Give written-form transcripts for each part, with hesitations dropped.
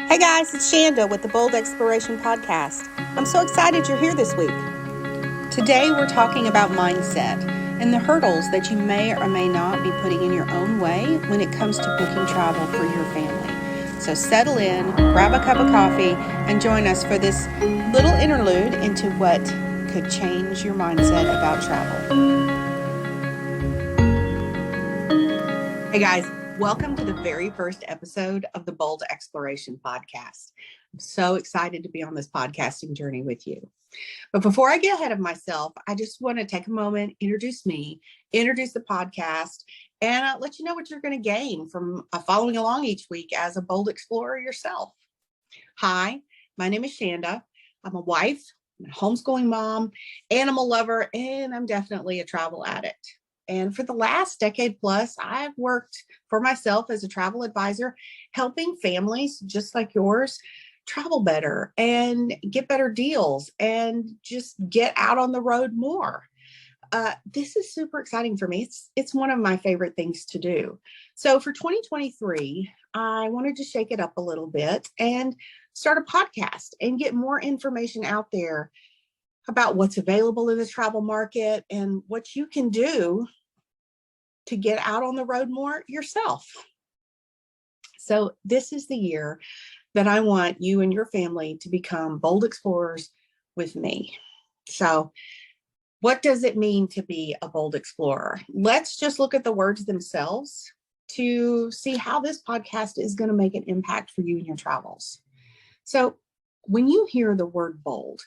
Hey guys, it's Shanda with the Bold Exploration Podcast. I'm so excited you're here this week. Today we're talking about mindset and the hurdles that you may or may not be putting in your own way when it comes to booking travel for your family. So settle in, grab a cup of coffee, and join us for this little interlude into what could change your mindset about travel. Hey guys, welcome to the very first episode of the Bold Exploration Podcast. I'm so excited to be on this podcasting journey with you. But before I get ahead of myself, I just want to take a moment, introduce me, introduce the podcast, and let you know what you're going to gain from following along each week as a bold explorer yourself. Hi, my name is Shanda. I'm a wife, I'm a homeschooling mom, animal lover, and I'm definitely a travel addict. And for the last decade plus, I've worked for myself as a travel advisor, helping families just like yours travel better and get better deals and just get out on the road more. This is super exciting for me. It's one of my favorite things to do. So for 2023, I wanted to shake it up a little bit and start a podcast and get more information out there about what's available in the travel market and what you can do to get out on the road more yourself. So this is the year that I want you and your family to become bold explorers with me. So what does it mean to be a bold explorer? Let's just look at the words themselves to see how this podcast is going to make an impact for you in your travels. So when you hear the word bold,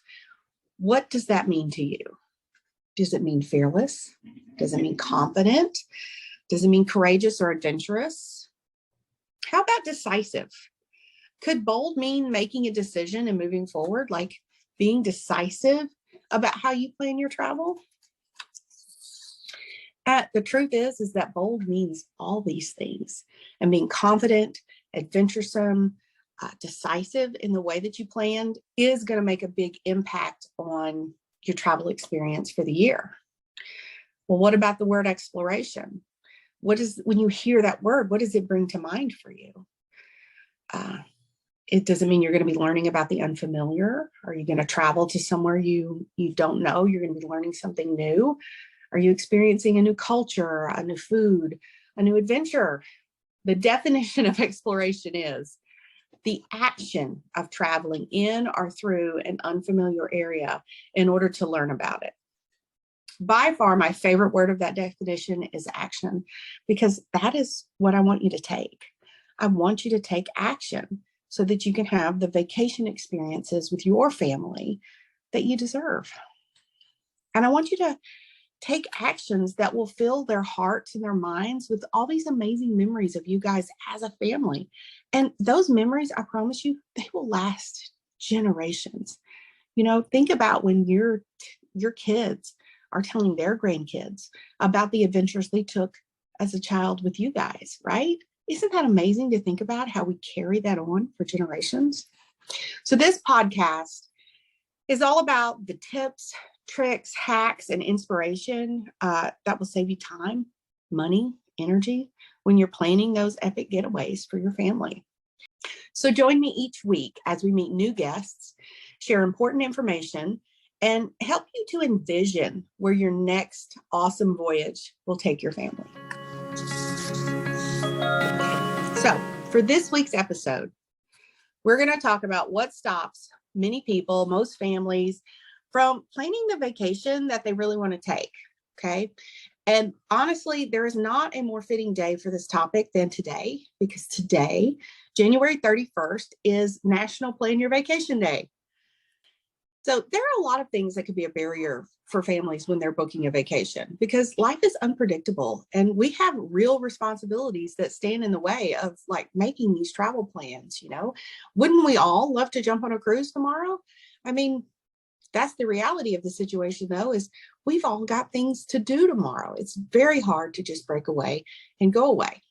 what does that mean to you? Does it mean fearless? Does it mean confident? Does it mean courageous or adventurous? How about decisive? Could bold mean making a decision and moving forward, like being decisive about how you plan your travel? The truth is that bold means all these things, and being confident, adventuresome, decisive in the way that you planned is going to make a big impact on your travel experience for the year. Well, what about the word exploration? When you hear that word, what does it bring to mind for you? It doesn't mean you're going to be learning about the unfamiliar. Are you going to travel to somewhere you don't know? You're going to be learning something new. Are you experiencing a new culture, a new food, a new adventure? The definition of exploration is the action of traveling in or through an unfamiliar area in order to learn about it. By far, my favorite word of that definition is action, because that is what I want you to take. I want you to take action so that you can have the vacation experiences with your family that you deserve. And I want you to take actions that will fill their hearts and their minds with all these amazing memories of you guys as a family. And those memories, I promise you, they will last generations. You know, think about when your kids are telling their grandkids about the adventures they took as a child with you guys, right? Isn't that amazing to think about how we carry that on for generations? So this podcast is all about the tips, tricks, hacks, and inspiration that will save you time, money, energy when you're planning those epic getaways for your family. So join me each week as we meet new guests, share important information, and help you to envision where your next awesome voyage will take your family. So for this week's episode, we're going to talk about what stops many people, most families, from planning the vacation that they really want to take. Okay. And honestly, there is not a more fitting day for this topic than today, because today, January 31st, is National Plan Your Vacation Day. So there are a lot of things that could be a barrier for families when they're booking a vacation, because life is unpredictable and we have real responsibilities that stand in the way of like making these travel plans. You know, wouldn't we all love to jump on a cruise tomorrow? I mean, that's the reality of the situation, though, is we've all got things to do tomorrow. It's very hard to just break away and go away.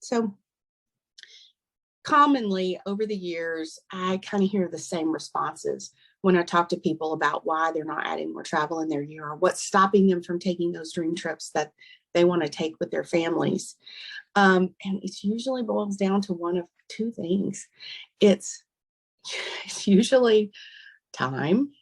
So commonly over the years, I kind of hear the same responses when I talk to people about why they're not adding more travel in their year, or what's stopping them from taking those dream trips that they want to take with their families. And it usually boils down to one of two things. It's usually time,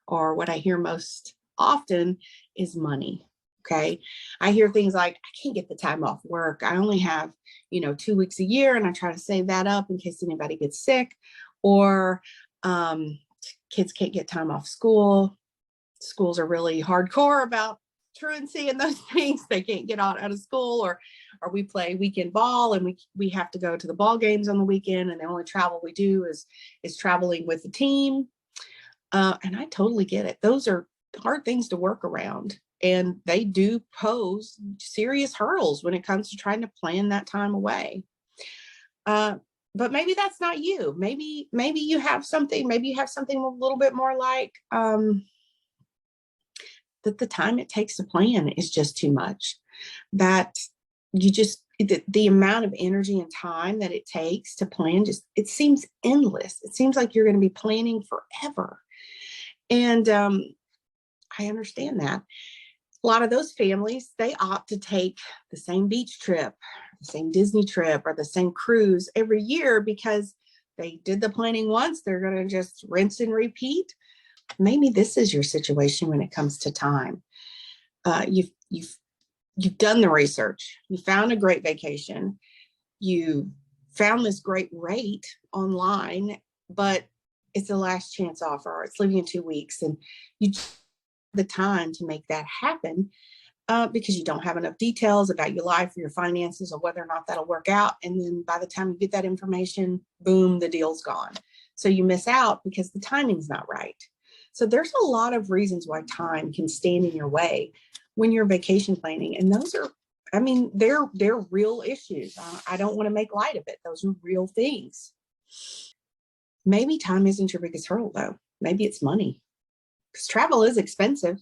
or what I hear most often is money. Okay. I hear things like, I can't get the time off work. I only have, 2 weeks a year, and I try to save that up in case anybody gets sick, or kids can't get time off school. Schools are really hardcore about truancy and those things. They can't get out of school, or we play weekend ball and we have to go to the ball games on the weekend, and the only travel we do is traveling with the team. And I totally get it. Those are hard things to work around, and they do pose serious hurdles when it comes to trying to plan that time away. But maybe that's not you. Maybe you have something. Maybe you have something a little bit more like that. The time it takes to plan is just too much. That you just the amount of energy and time that it takes to plan, it seems endless. It seems like you're going to be planning forever. And I understand that. A lot of those families, they opt to take the same beach trip, the same Disney trip, or the same cruise every year because they did the planning once. They're going to just rinse and repeat. Maybe this is your situation when it comes to time. You've done the research. You found a great vacation. You found this great rate online, but it's a last chance offer, or it's leaving in 2 weeks, and you the time to make that happen because you don't have enough details about your life or your finances or whether or not that'll work out. And then by the time you get that information, boom, the deal's gone. So you miss out because the timing's not right. So there's a lot of reasons why time can stand in your way when you're vacation planning. And those are, they're real issues. I don't want to make light of it. Those are real things. Maybe time isn't your biggest hurdle, though. Maybe it's money. Because travel is expensive.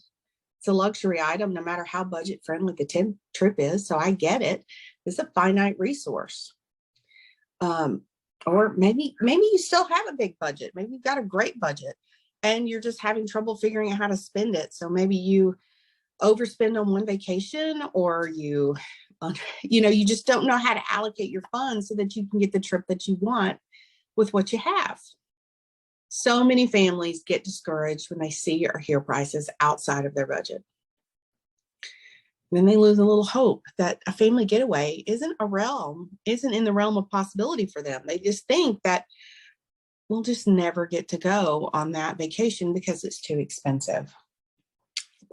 It's a luxury item, no matter how budget friendly the trip is. So I get it. It's a finite resource. Or maybe you still have a big budget. Maybe you've got a great budget and you're just having trouble figuring out how to spend it. So maybe you overspend on one vacation, or you just don't know how to allocate your funds so that you can get the trip that you want with what you have. So many families get discouraged when they see or hear prices outside of their budget. Then they lose a little hope that a family getaway isn't in the realm of possibility for them. They just think that we'll just never get to go on that vacation because it's too expensive.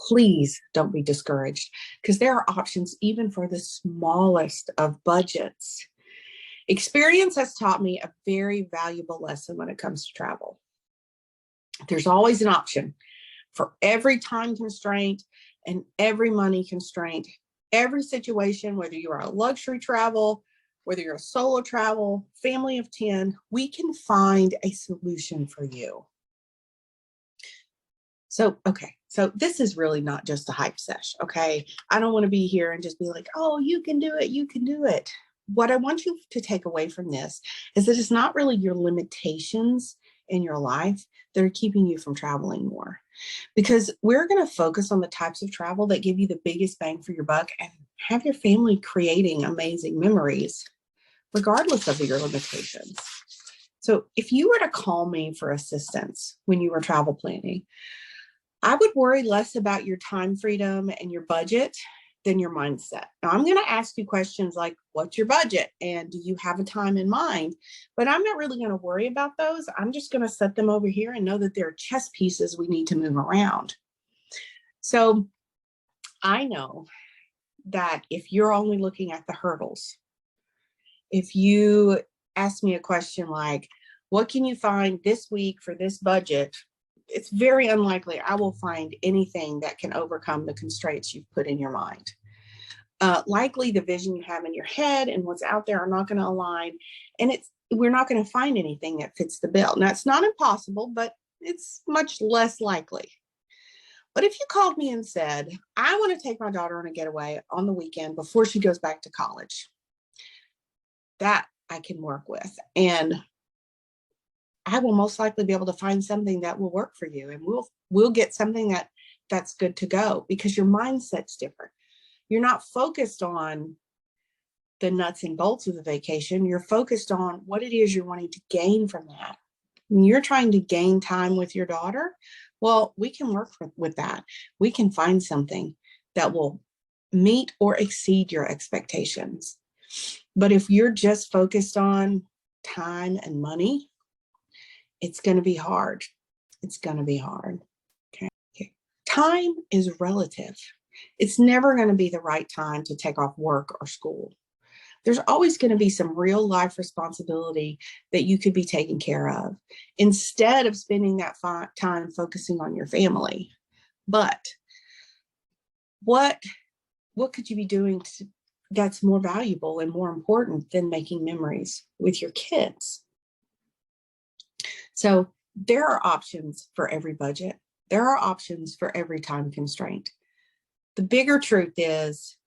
Please don't be discouraged, because there are options even for the smallest of budgets. Experience has taught me a very valuable lesson when it comes to travel. There's always an option for every time constraint and every money constraint, every situation, whether you are a luxury travel, whether you're a solo travel, family of 10, we can find a solution for you. So this is really not just a hype sesh, okay? I don't want to be here and just be like, oh, you can do it, you can do it. What I want you to take away from this is that it's not really your limitations in your life that are keeping you from traveling more, because we're going to focus on the types of travel that give you the biggest bang for your buck and have your family creating amazing memories, regardless of your limitations. So if you were to call me for assistance when you were travel planning, I would worry less about your time freedom and your budget than your mindset. Now, I'm going to ask you questions like, what's your budget? And do you have a time in mind? But I'm not really going to worry about those. I'm just going to set them over here and know that they're chess pieces we need to move around. So I know that if you're only looking at the hurdles, if you ask me a question like, what can you find this week for this budget? It's very unlikely I will find anything that can overcome the constraints you've put in your mind. Likely the vision you have in your head and what's out there are not going to align, and we're not going to find anything that fits the bill. Now, it's not impossible, but it's much less likely. But if you called me and said, I want to take my daughter on a getaway on the weekend before she goes back to college, that I can work with. And I will most likely be able to find something that will work for you, and we'll get something that's good to go, because your mindset's different. You're not focused on the nuts and bolts of the vacation. You're focused on what it is you're wanting to gain from that. When you're trying to gain time with your daughter, well, we can work with that. We can find something that will meet or exceed your expectations. But if you're just focused on time and money, it's going to be hard. It's going to be hard. Okay. Time is relative. It's never going to be the right time to take off work or school. There's always going to be some real life responsibility that you could be taking care of instead of spending that time focusing on your family. But what could you be doing that's more valuable and more important than making memories with your kids? So there are options for every budget. There are options for every time constraint. The bigger truth is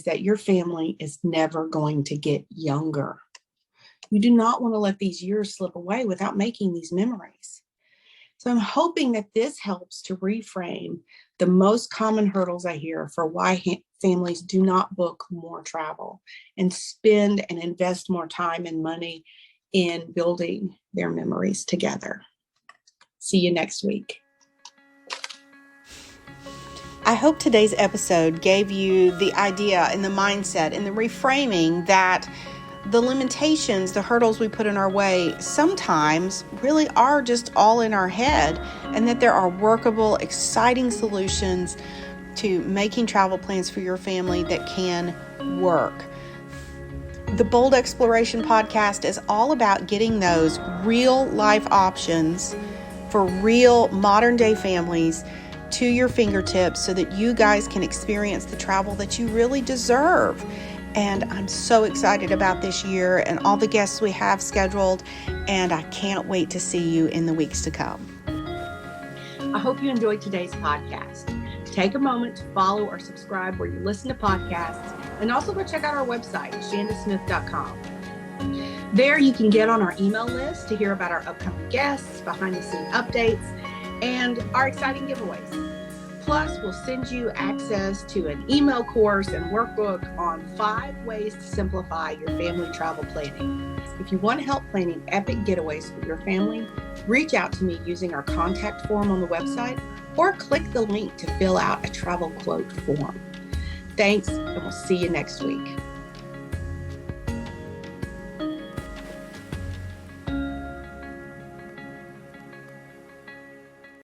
that your family is never going to get younger. You do not want to let these years slip away without making these memories. So I'm hoping that this helps to reframe the most common hurdles I hear for why families do not book more travel and spend and invest more time and money in building their memories together. See you next week. I hope today's episode gave you the idea and the mindset and the reframing that the limitations, the hurdles we put in our way sometimes really are just all in our head, and that there are workable, exciting solutions to making travel plans for your family that can work. The Bold Exploration Podcast is all about getting those real life options for real modern day families to your fingertips so that you guys can experience the travel that you really deserve. And I'm so excited about this year and all the guests we have scheduled, and I can't wait to see you in the weeks to come. I hope you enjoyed today's podcast. Take a moment to follow or subscribe where you listen to podcasts, and also go check out our website, shandasmith.com. There you can get on our email list to hear about our upcoming guests, behind the scene updates, and our exciting giveaways. Plus, we'll send you access to an email course and workbook on 5 ways to simplify your family travel planning. If you want help planning epic getaways for your family, reach out to me using our contact form on the website, or click the link to fill out a travel quote form. Thanks, and we'll see you next week.